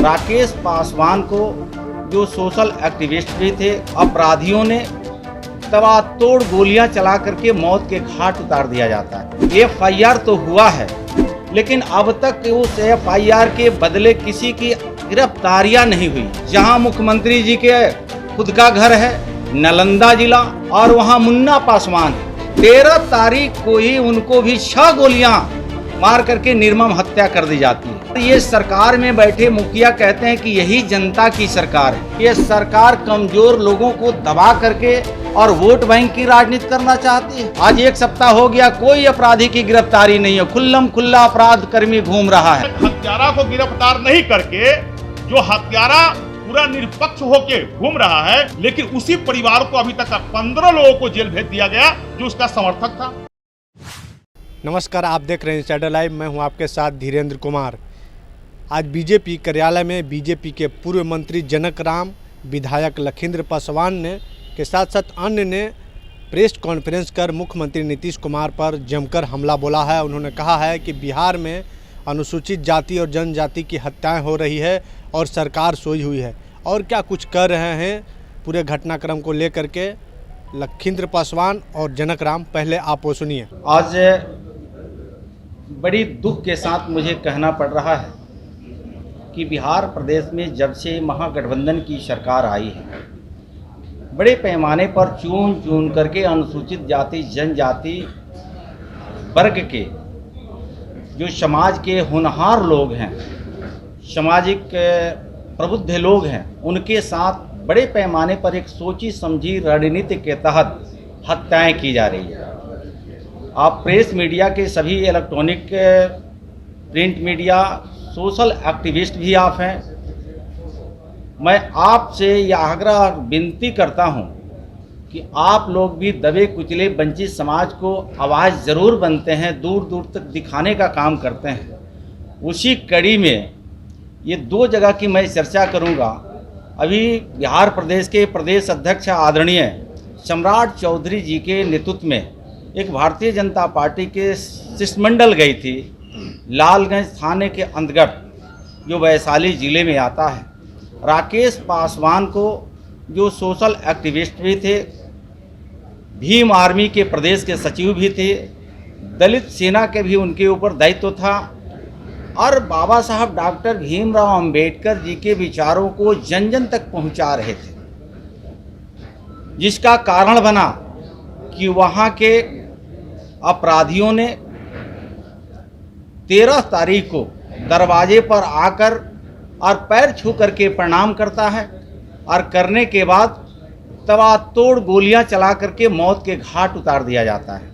राकेश पासवान को जो social activist भी थे, अपराधियों ने तबातोड़ गोलियां चला करके मौत के घाट उतार दिया जाता है। एफआईआर तो हुआ है, लेकिन अब तक उस एफआईआर के बदले किसी की गिरफ्तारियां नहीं हुई। जहां मुख्यमंत्री जी के खुद का घर है नालंदा जिला, और वहां मुन्ना पासवान है, 13 तारीख को ही उनको भी 6 गोलियां मार करके निर्मम हत्या कर दी जाती है। ये सरकार में बैठे मुखिया कहते हैं कि यही जनता की सरकार है। ये सरकार कमजोर लोगों को दबा करके और वोट बैंक की राजनीति करना चाहती है। आज 1 सप्ताह हो गया, कोई अपराधी की गिरफ्तारी नहीं है। खुल्लम खुल्ला अपराध कर्मी घूम रहा है। हत्यारा को गिरफ्तार नहीं करके जो हत्यारा पूरा निष्पक्ष होके घूम रहा है, लेकिन उसी परिवार को अभी तक 15 लोगों को जेल भेज दिया गया जो उसका समर्थक था। नमस्कार, आप देख रहे हैं इनसाइडर लाइव। मैं हूं आपके साथ धीरेन्द्र कुमार। आज बीजेपी कार्यालय में बीजेपी के पूर्व मंत्री जनक राम, विधायक लखींद्र पासवान ने के साथ साथ अन्य ने प्रेस कॉन्फ्रेंस कर मुख्यमंत्री नीतीश कुमार पर जमकर हमला बोला है। उन्होंने कहा है कि बिहार में अनुसूचित जाति और जनजाति की हत्याएं हो रही है और सरकार सोई हुई है, और क्या कुछ कर रहे हैं पूरे घटनाक्रम को लेकर के लखींद्र पासवान और जनक राम। पहले आप वो सुनिए। आज बड़ी दुख के साथ मुझे कहना पड़ रहा है कि बिहार प्रदेश में जब से महागठबंधन की सरकार आई है, बड़े पैमाने पर चुन चुन करके अनुसूचित जाति जनजाति वर्ग के जो समाज के होनहार लोग हैं, सामाजिक प्रबुद्ध लोग हैं, उनके साथ बड़े पैमाने पर एक सोची समझी रणनीति के तहत हत्याएं की जा रही है। आप प्रेस मीडिया के सभी electronic print media social activist भी आप हैं। मैं आपसे यह आग्रह विनती करता हूं कि आप लोग भी दबे कुचले वंचित समाज को आवाज़ ज़रूर बनते हैं, दूर दूर तक दिखाने का काम करते हैं। उसी कड़ी में ये 2 जगह की मैं चर्चा करूंगा। अभी बिहार प्रदेश के प्रदेश अध्यक्ष आदरणीय सम्राट चौधरी जी के नेतृत्व में एक भारतीय जनता पार्टी के शिष्टमंडल गई थी लालगंज थाने के अंतर्गत, जो वैशाली ज़िले में आता है। राकेश पासवान को जो सोशल एक्टिविस्ट भी थे, भीम आर्मी के प्रदेश के सचिव भी थे, दलित सेना के भी उनके ऊपर दायित्व था, और बाबा साहब डॉक्टर भीमराव अंबेडकर जी के विचारों को जन जन तक पहुंचा रहे थे, जिसका कारण बना कि वहाँ के अपराधियों ने 13 तारीख को दरवाजे पर आकर और पैर छू करके प्रणाम करता है, और करने के बाद तबातोड़ गोलियां चला करके मौत के घाट उतार दिया जाता है।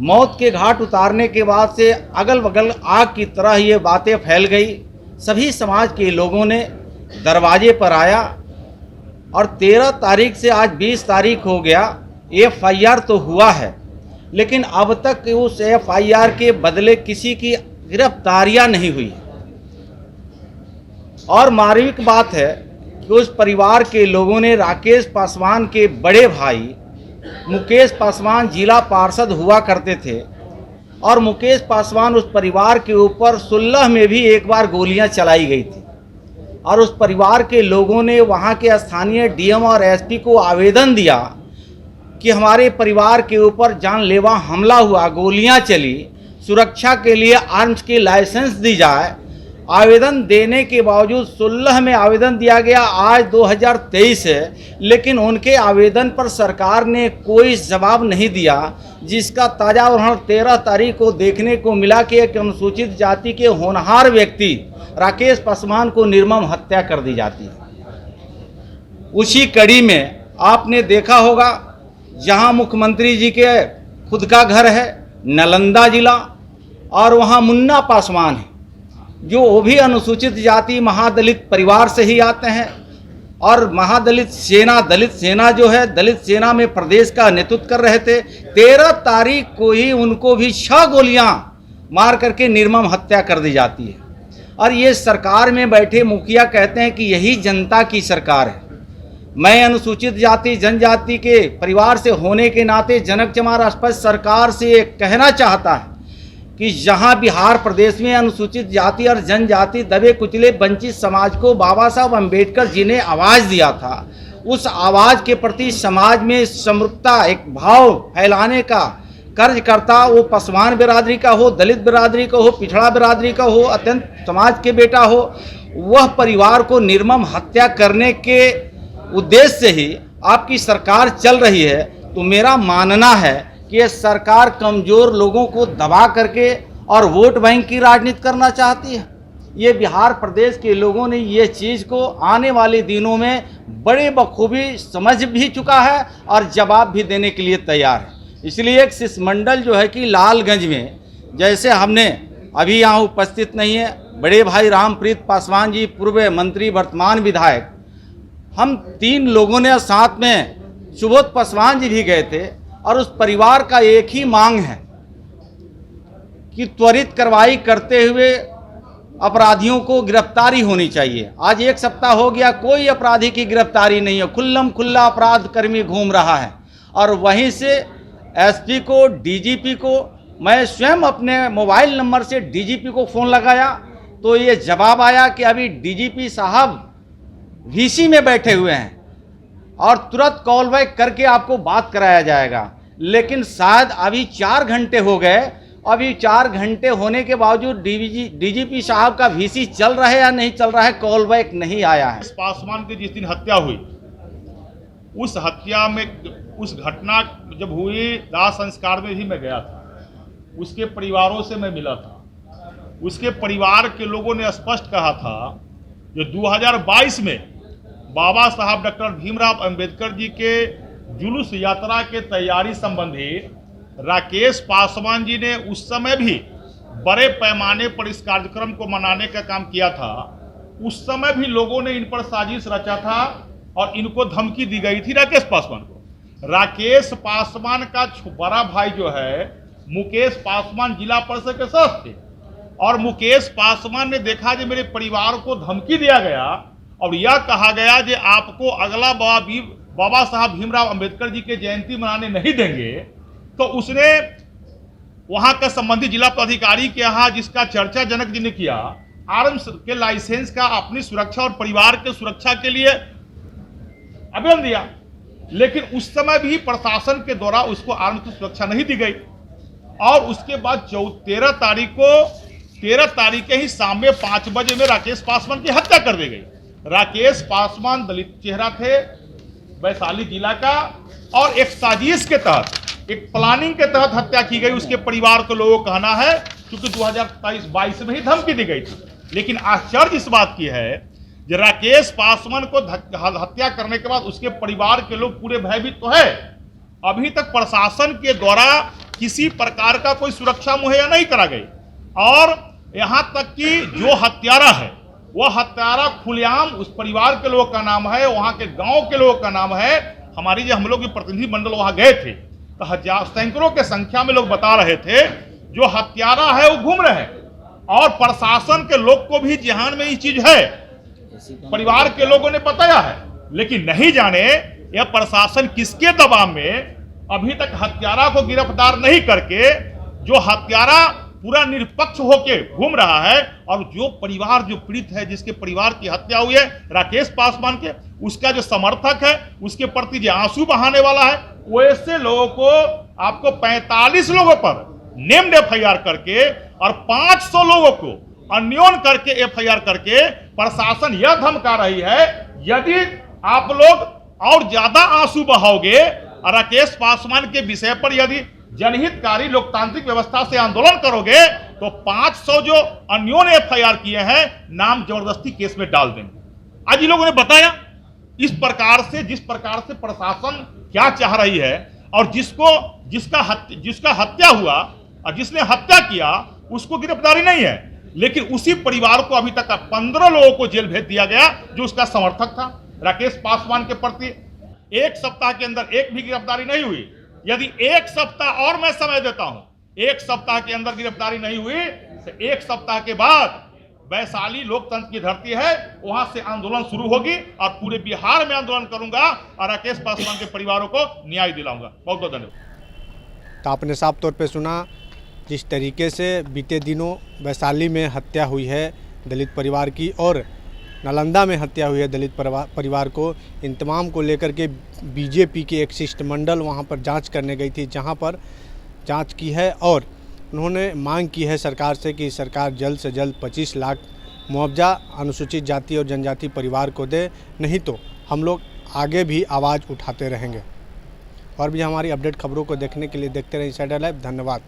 मौत के घाट उतारने के बाद से अगल बगल आग की तरह ये बातें फैल गई। सभी समाज के लोगों ने दरवाजे पर आया, और 13 तारीख से आज 20 तारीख हो गया। एफआईआर तो हुआ है, लेकिन अब तक उस एफआईआर के बदले किसी की गिरफ्तारियां नहीं हुई। और मार्मिक बात है कि उस परिवार के लोगों ने राकेश पासवान के बड़े भाई मुकेश पासवान जिला पार्षद हुआ करते थे, और मुकेश पासवान उस परिवार के ऊपर 16 में भी एक बार गोलियां चलाई गई थी, और उस परिवार के लोगों ने वहां के स्थानीय डीएम और एसपी को आवेदन दिया कि हमारे परिवार के ऊपर जानलेवा हमला हुआ, गोलियां चली, सुरक्षा के लिए आर्म्स की लाइसेंस दी जाए। आवेदन देने के बावजूद 16 में आवेदन दिया गया, आज 2023 है, लेकिन उनके आवेदन पर सरकार ने कोई जवाब नहीं दिया, जिसका ताज़ा उदाहरण 13 तारीख को देखने को मिला कि एक अनुसूचित जाति के होनहार व्यक्ति राकेश पासवान को निर्मम हत्या कर दी जाती है। उसी कड़ी में आपने देखा होगा, जहां मुख्यमंत्री जी के खुद का घर है नालंदा जिला, और वहां मुन्ना पासवान है, जो वो भी अनुसूचित जाति महादलित परिवार से ही आते हैं, और महादलित सेना दलित सेना जो है, दलित सेना में प्रदेश का नेतृत्व कर रहे थे। 13 तारीख को ही उनको भी 6 गोलियां मार करके निर्मम हत्या कर दी जाती है। और ये सरकार में बैठे मुखिया कहते हैं कि यही जनता की सरकार है। मैं अनुसूचित जाति जनजाति के परिवार से होने के नाते जनक चमार स्पष्ट सरकार से ये कहना चाहता है कि जहां बिहार प्रदेश में अनुसूचित जाति और जनजाति दबे कुचले वंचित समाज को बाबा साहब अम्बेडकर जी ने आवाज़ दिया था, उस आवाज़ के प्रति समाज में समरूपता एक भाव फैलाने का कार्यकर्ता, वो पसवान बिरादरी का हो, दलित बिरादरी का हो, पिछड़ा बिरादरी का हो, अत्यंत समाज के बेटा हो, वह परिवार को निर्मम हत्या करने के उद्देश्य से ही आपकी सरकार चल रही है। तो मेरा मानना है कि ये सरकार कमज़ोर लोगों को दबा करके और वोट बैंक की राजनीति करना चाहती है। ये बिहार प्रदेश के लोगों ने ये चीज़ को आने वाले दिनों में बड़े बखूबी समझ भी चुका है और जवाब भी देने के लिए तैयार है। इसलिए एक शिष्टमंडल जो है कि लालगंज में, जैसे हमने अभी यहाँ उपस्थित नहीं है बड़े भाई रामप्रीत पासवान जी, पूर्व मंत्री वर्तमान विधायक, हम 3 लोगों ने साथ में सुबोध पासवान जी भी गए थे और उस परिवार का एक ही मांग है कि त्वरित कार्रवाई करते हुए अपराधियों को गिरफ्तारी होनी चाहिए। आज 1 सप्ताह हो गया, कोई अपराधी की गिरफ्तारी नहीं है, खुल्लम खुल्ला अपराध कर्मी घूम रहा है। और वहीं से एसपी को, डीजीपी को, मैं स्वयं अपने मोबाइल नंबर से डीजीपी को फ़ोन लगाया तो ये जवाब आया कि अभी डीजीपी साहब वीसी में बैठे हुए हैं और तुरंत कॉल बैक करके आपको बात कराया जाएगा। लेकिन शायद अभी 4 घंटे हो गए, अभी 4 घंटे होने के बावजूद डीजीपी साहब का वीसी चल रहा है या नहीं चल रहा है, कॉल बैक नहीं आया है। पासवान की जिस दिन हत्या हुई, उस हत्या में, उस घटना जब हुई, दाह संस्कार में भी मैं गया था, उसके परिवारों से मैं मिला था। उसके परिवार के लोगों ने स्पष्ट कहा था जो 2022 में बाबा साहब डॉक्टर भीमराव अंबेडकर जी के जुलूस यात्रा के तैयारी संबंधी राकेश पासवान जी ने उस समय भी बड़े पैमाने पर इस कार्यक्रम को मनाने का काम किया था। उस समय भी लोगों ने इन पर साजिश रचा था और इनको धमकी दी गई थी राकेश पासवान को। राकेश पासवान का बड़ा भाई जो है मुकेश पासवान जिला परिषद के सदस्य थे और मुकेश पासवान ने देखा कि मेरे परिवार को धमकी दिया गया और यह कहा गया कि आपको अगला बाबा साहब भीमराव अंबेडकर जी के जयंती मनाने नहीं देंगे, तो उसने वहां का संबंधित जिला पदाधिकारी के यहाँ, जिसका चर्चा जनक जी ने किया, आर्म्स के लाइसेंस का अपनी सुरक्षा और परिवार के सुरक्षा के लिए आवेदन दिया। लेकिन उस समय भी प्रशासन के द्वारा उसको आर्म्स की सुरक्षा नहीं दी गई और उसके बाद 13 तारीख के ही शाम में 5 बजे में राकेश पासवान की हत्या कर दी गई। राकेश पासवान दलित चेहरा थे वैशाली जिला का और एक साजिश के तहत, एक प्लानिंग के तहत हत्या की गई। उसके परिवार के लोगों का कहना है क्योंकि 2022 में ही धमकी दी गई थी। लेकिन आश्चर्य इस बात की है कि राकेश पासवान को हत्या करने के बाद उसके परिवार के लोग पूरे भयभीत तो है। अभी तक प्रशासन के द्वारा किसी प्रकार का कोई सुरक्षा मुहैया नहीं करा गई और यहाँ तक कि जो हत्यारा है वह हत्यारा खुलेआम उस परिवार के लोगों का नाम है, वहाँ के गांव के लोगों का नाम है। हमारी जो हम लोग के प्रतिनिधि मंडल वहाँ गए थे तो सैकड़ों के संख्या में लोग बता रहे थे जो हत्यारा है वो घूम रहे हैं और प्रशासन के लोग को भी ध्यान में ये चीज है, परिवार के लोगों ने बताया है। लेकिन नहीं जाने यह प्रशासन किसके दबाव में अभी तक हत्यारा को गिरफ्तार नहीं करके, जो हत्यारा पूरा निष्पक्ष होके घूम रहा है और जो परिवार जो पीड़ित है, जिसके परिवार की हत्या हुई है राकेश पासवान के, उसका जो समर्थक है, उसके प्रति जो आंसू बहाने वाला है, वैसे लोगों को आपको 45 लोगों पर नेम्ड एफआईआर करके और 500 लोगों को अन्योन करके एफआईआर करके प्रशासन यह धमका रही है यदि आप लोग और ज्यादा आंसू बहाओगे राकेश पासवान के विषय पर, यदि जनहितकारी लोकतांत्रिक व्यवस्था से आंदोलन करोगे तो 500 जो अन्योन एफआईआर किए हैं नाम जबरदस्ती केस में डाल देंगे। आज इन लोगों ने बताया इस प्रकार से, जिस प्रकार से प्रशासन क्या चाह रही है और जिसका हत्या हुआ और जिसने हत्या किया उसको गिरफ्तारी नहीं है, लेकिन उसी परिवार को अभी तक 15 लोगों को जेल भेज दिया गया जो उसका समर्थक था राकेश पासवान के प्रति। 1 सप्ताह के अंदर एक भी गिरफ्तारी नहीं हुई। यदि 1 सप्ताह और मैं समय देता हूं, 1 सप्ताह के अंदर गिरफ्तारी नहीं हुई तो 1 सप्ताह के बाद वैशाली लोकतंत्र की धरती है, वहां से आंदोलन शुरू होगी और पूरे बिहार में आंदोलन करूंगा और राकेश पासवान के परिवारों को न्याय दिलाऊंगा। बहुत बहुत धन्यवाद। तो आपने साफ तौर पे सुना जिस तरीके से बीते दिनों वैशाली में हत्या हुई है दलित परिवार की और नालंदा में हत्या हुई है दलित परिवार को, इन तमाम को लेकर के बीजेपी के एक शिष्टमंडल वहां पर जांच करने गई थी, जहां पर जांच की है और उन्होंने मांग की है सरकार से कि सरकार जल्द से जल्द 25 लाख मुआवजा अनुसूचित जाति और जनजाति परिवार को दे, नहीं तो हम लोग आगे भी आवाज़ उठाते रहेंगे। और भी हमारी अपडेट खबरों को देखने के लिए देखते रहिए इनसाइडर लाइव। धन्यवाद।